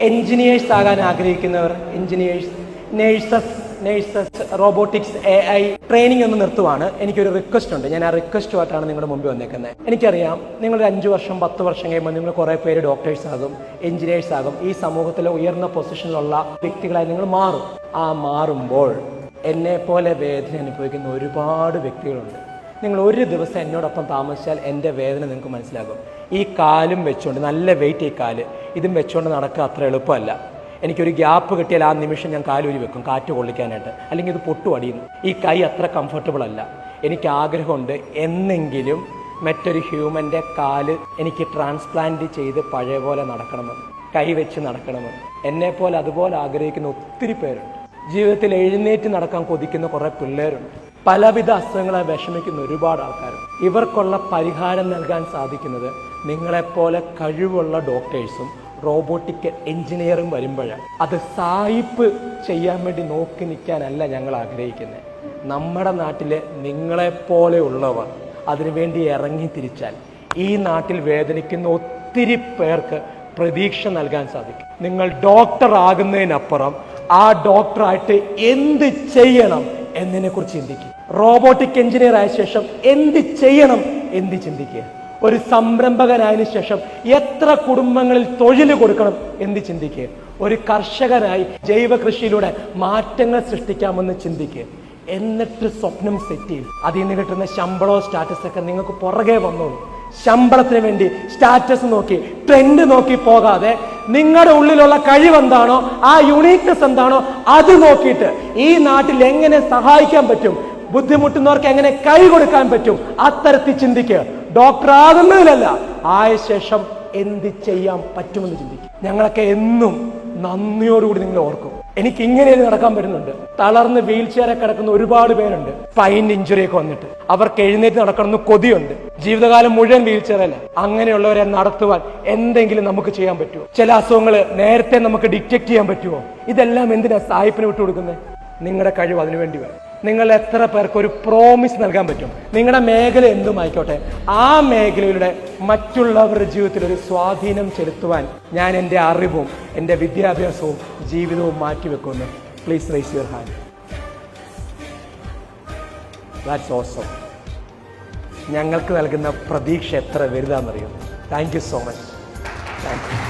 Engineers ആകാൻ ആഗ്രഹിക്കുന്നവർ, engineers, nurses, robotics, AI training ഒന്ന് നിർത്തുവാണ്. എനിക്കൊരു റിക്വസ്റ്റ് ഉണ്ട്. ഞാൻ ആ റിക്വസ്റ്റുമായിട്ടാണ് നിങ്ങളുടെ മുമ്പിൽ വന്നേക്കുന്നത്. എനിക്കറിയാം നിങ്ങളൊരു 5 വർഷം 10 വർഷം കഴിയുമ്പോൾ നിങ്ങൾ കുറേ പേര് ഡോക്ടേഴ്സ് ആകും, എൻജിനീയേഴ്സ് ആകും, ഈ സമൂഹത്തിലെ ഉയർന്ന പൊസിഷനിലുള്ള വ്യക്തികളായി നിങ്ങൾ മാറും. ആ മാറുമ്പോൾ എന്നെ പോലെ വേദന അനുഭവിക്കുന്ന ഒരുപാട് വ്യക്തികളുണ്ട്. നിങ്ങൾ ഒരു ദിവസം എന്നോടൊപ്പം താമസിച്ചാൽ എൻ്റെ വേദന നിങ്ങൾക്ക് മനസ്സിലാകും. ഈ കാലും വെച്ചുകൊണ്ട്, നല്ല വെയിറ്റ് ഈ കാല്, ഇതും വെച്ചുകൊണ്ട് നടക്കുക അത്ര എളുപ്പമല്ല. എനിക്കൊരു ഗ്യാപ്പ് കിട്ടിയാൽ ആ നിമിഷം ഞാൻ കാലൂരി വെക്കും കാറ്റ് കൊള്ളിക്കാനായിട്ട്, അല്ലെങ്കിൽ ഇത് പൊട്ടുപടിയുന്നു. ഈ കൈ അത്ര കംഫർട്ടബിൾ അല്ല. എനിക്ക് ആഗ്രഹമുണ്ട് എന്നെങ്കിലും മറ്റൊരു ഹ്യൂമൻ്റെ കാല് എനിക്ക് ട്രാൻസ്പ്ലാന്റ് ചെയ്ത് പഴയ പോലെ നടക്കണമെന്ന്, കൈ വെച്ച് നടക്കണമെന്ന്. എന്നെപ്പോലെ അതുപോലെ ആഗ്രഹിക്കുന്ന ഒത്തിരി പേരുണ്ട്. ജീവിതത്തിൽ എഴുന്നേറ്റ് നടക്കാൻ കൊതിക്കുന്ന കുറേ പിള്ളേരുണ്ട്. പലവിധ അസുഖങ്ങളെ വിഷമിക്കുന്ന ഒരുപാട് ആൾക്കാരുണ്ട്. ഇവർക്കുള്ള പരിഹാരം നൽകാൻ സാധിക്കുന്നത് നിങ്ങളെപ്പോലെ കഴിവുള്ള ഡോക്ടേഴ്സും റോബോട്ടിക് എഞ്ചിനീയറും വരുമ്പോഴാണ്. അത് സായിപ്പ് ചെയ്യാൻ വേണ്ടി നോക്കി നിൽക്കാനല്ല ഞങ്ങൾ ആഗ്രഹിക്കുന്നത്. നമ്മുടെ നാട്ടിലെ നിങ്ങളെപ്പോലെയുള്ളവർ അതിനുവേണ്ടി ഇറങ്ങി തിരിച്ചാൽ ഈ നാട്ടിൽ വേദനിക്കുന്ന ഒത്തിരി പേർക്ക് പ്രതീക്ഷ നൽകാൻ സാധിക്കും. നിങ്ങൾ ഡോക്ടർ ആകുന്നതിനപ്പുറം ആ ഡോക്ടറായിട്ട് എന്ത് ചെയ്യണം എന്നതിനെ കുറിച്ച് ചിന്തിക്കുക. റോബോട്ടിക് എഞ്ചിനീയർ ആയ ശേഷം എന്ത് ചെയ്യണം എന്ന് ചിന്തിക്കുക. ഒരു സംരംഭകനായതിനു ശേഷം എത്ര കുടുംബങ്ങളിൽ തൊഴിൽ കൊടുക്കണം എന്ന് ചിന്തിക്കുക. ഒരു കർഷകനായി ജൈവ കൃഷിയിലൂടെ മാറ്റങ്ങൾ സൃഷ്ടിക്കാമെന്ന് ചിന്തിക്കുക. എന്നിട്ട് സ്വപ്നം സെറ്റ് ചെയ്യും. അതിൽ നിന്ന് കിട്ടുന്ന ശമ്പളവും സ്റ്റാറ്റസൊക്കെ നിങ്ങൾക്ക് പുറകെ വന്നോളൂ. ശമ്പളത്തിന് വേണ്ടി സ്റ്റാറ്റസ് നോക്കി ട്രെൻഡ് നോക്കി പോകാതെ നിങ്ങളുടെ ഉള്ളിലുള്ള കഴിവെന്താണോ, ആ യുണീക്നെസ് എന്താണോ, അത് നോക്കിയിട്ട് ഈ നാട്ടിൽ എങ്ങനെ സഹായിക്കാൻ പറ്റും, ബുദ്ധിമുട്ടുന്നവർക്ക് എങ്ങനെ കൈ കൊടുക്കാൻ പറ്റും, അത്തരത്തിൽ ചിന്തിക്കുക. ഡോക്ടർ ആകുന്നതിലല്ല, ആയ ശേഷം എന്ത് ചെയ്യാൻ പറ്റുമെന്ന് ചിന്തിക്കും. ഞങ്ങളൊക്കെ എന്നും നന്ദിയോടുകൂടി നിങ്ങൾ ഓർക്കും. എനിക്ക് ഇങ്ങനെ നടക്കാൻ പറ്റുന്നുണ്ട്. തളർന്ന് വീൽ ചെയറെ കിടക്കുന്ന ഒരുപാട് പേരുണ്ട്. സ്പൈൻ ഇഞ്ചുറി ഒക്കെ വന്നിട്ട് അവർക്ക് എഴുന്നേറ്റ് നടക്കണമെന്ന് കൊതിയുണ്ട്. ജീവിതകാലം മുഴുവൻ വീൽ ചെയറല്ല. അങ്ങനെയുള്ളവരെ നടത്തുവാൻ എന്തെങ്കിലും നമുക്ക് ചെയ്യാൻ പറ്റുമോ? ചില അസുഖങ്ങൾ നേരത്തെ നമുക്ക് ഡിറ്റക്ട് ചെയ്യാൻ പറ്റുമോ? ഇതെല്ലാം എന്തിനാ സായിപ്പിന് വിട്ടുകൊടുക്കുന്നത്? നിങ്ങളുടെ കഴിവ് അതിനുവേണ്ടി വേണം. നിങ്ങൾ എത്ര പേർക്ക് ഒരു പ്രോമിസ് നൽകാൻ പറ്റും? നിങ്ങളുടെ മേഖല എന്തുമായിക്കോട്ടെ, ആ മേഖലയിലൂടെ മറ്റുള്ളവരുടെ ജീവിതത്തിൽ ഒരു സ്വാധീനം ചെലുത്തുവാൻ ഞാൻ എൻ്റെ അറിവും എൻ്റെ വിദ്യാഭ്യാസവും ജീവിതവും മാറ്റിവെക്കുന്നു. Please raise your hand. That's awesome. ഞങ്ങൾക്ക് നൽകുന്ന പ്രതീക്ഷ എത്ര വലുതാണെന്നറിയോ? Thank you so much. Thank U.